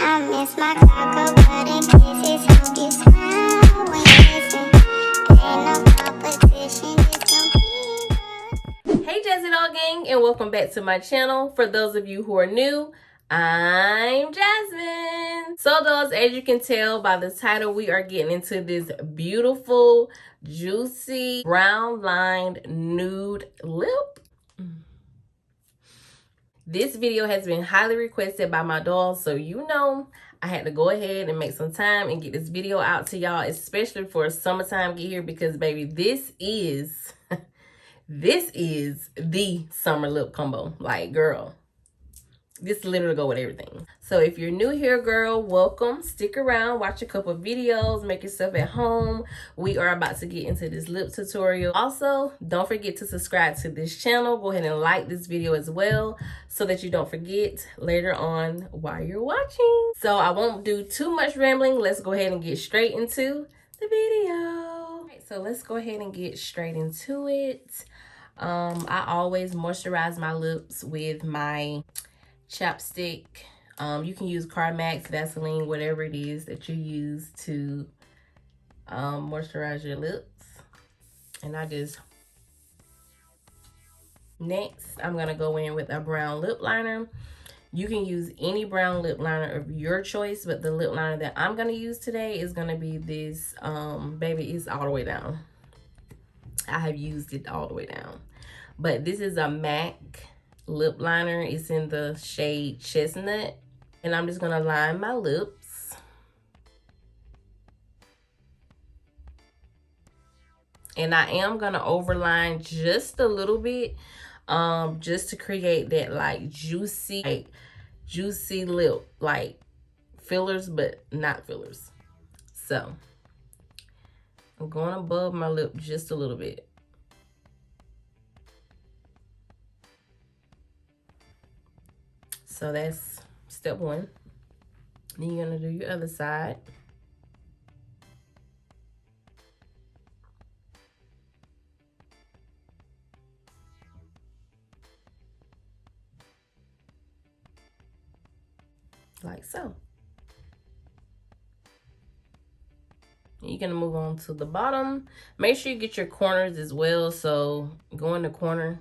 I miss my cocoa butter kisses. Hope you smile when you listen. Ain't no competition, just compete. Hey Jazzy Doll Gang, and welcome back to my channel. For those of you who are new, I'm Jasmine. So dolls, as you can tell by the title, we are getting into this beautiful, juicy, brown lined nude lip. This video has been highly requested by my dolls, so you know I had to go ahead and make some time and get this video out to y'all, especially for summertime get here, because baby, this is the summer lip combo. Like, girl, this literally go with everything. So if you're new here, girl, welcome. Stick around, watch a couple videos, make yourself at home. We are about to get into this lip tutorial. Also, don't forget to subscribe to this channel. Go ahead and like this video as well, so that you don't forget later on while you're watching. So I won't do too much rambling. Let's go ahead and get straight into the video. All right, so let's go ahead and get straight into it. I always moisturize my lips with my chapstick. You can use Carmax, Vaseline, whatever it is that you use to moisturize your lips. And next, I'm gonna go in with a brown lip liner. You can use any brown lip liner of your choice, but the lip liner that I'm gonna use today is gonna be this, baby, it's all the way down. I have used it all the way down. But this is a MAC lip liner. It's in the shade Chestnut. And I'm just going to line my lips. And I am going to overline just a little bit. Just to create that like juicy lip. Like fillers, but not fillers. So I'm going above my lip just a little bit. So that's step one. Then you're gonna do your other side. Like so. You're gonna move on to the bottom. Make sure you get your corners as well. So go in the corner.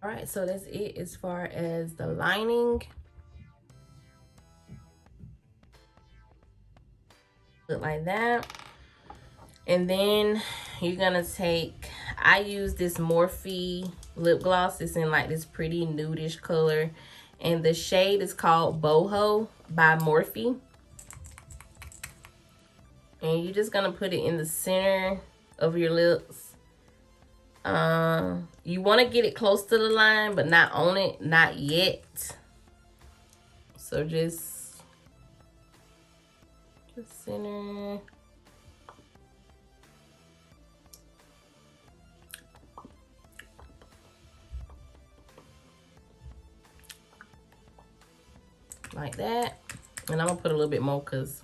All right, so that's it as far as the lining. Look like that. And then you're gonna take, I use this Morphe lip gloss. It's in like this pretty nudish color. And the shade is called Boho by Morphe. And you're just gonna put it in the center of your lips. You want to get it close to the line, but not on it, not yet. So just the center. Like that. And I'm gonna put a little bit more because,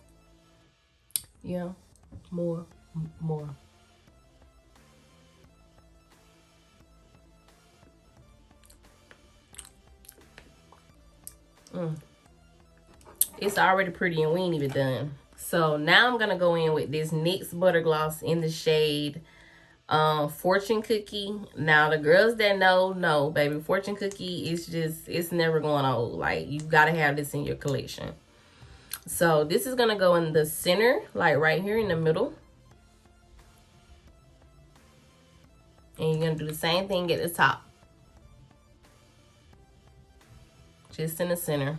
yeah, more. It's already pretty and we ain't even done. So now I'm gonna go in with this NYX butter gloss in the shade Fortune Cookie. Now the girls that know, baby, Fortune Cookie is just, it's never going old. Like, you've got to have this in your collection. So this is gonna go in the center, like right here in the middle. And you're gonna do the same thing at the top. Just in the center.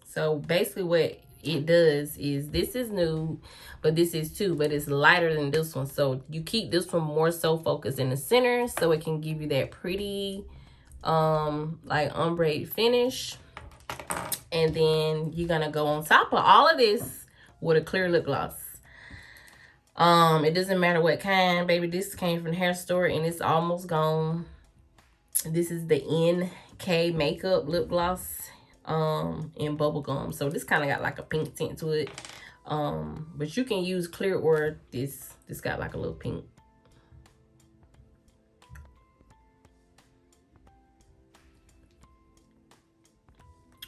So basically what it does is, this is nude, but this is too, but it's lighter than this one. So you keep this one more so focused in the center, so it can give you that pretty like ombre finish. And then you're gonna go on top of all of this with a clear lip gloss. It doesn't matter what kind, baby. This came from the hair store and it's almost gone. This is the NK makeup lip gloss in bubblegum. So this kind of got like a pink tint to it. But you can use clear or this got like a little pink.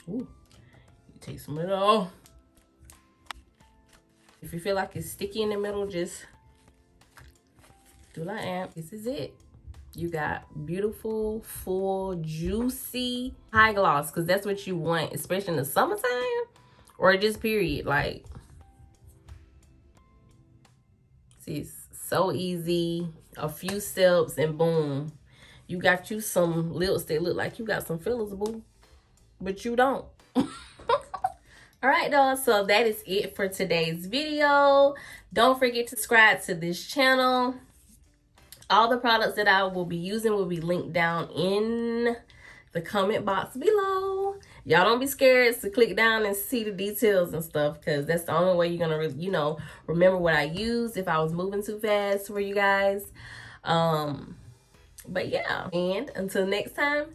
Ooh, you take some of it off. If you feel like it's sticky in the middle, just do like that. This is it. You got beautiful, full, juicy high gloss, because that's what you want, especially in the summertime or just period. Like, see, it's so easy. A few steps and boom, you got you some lips that look like you got some fillers, boo, but you don't. All right, y'all, so that is it for today's video. Don't forget to subscribe to this channel. All the products that I will be using will be linked down in the comment box below. Y'all don't be scared to click down and see the details and stuff, because that's the only way you're gonna, you know, remember what I used if I was moving too fast for you guys. But yeah, and until next time,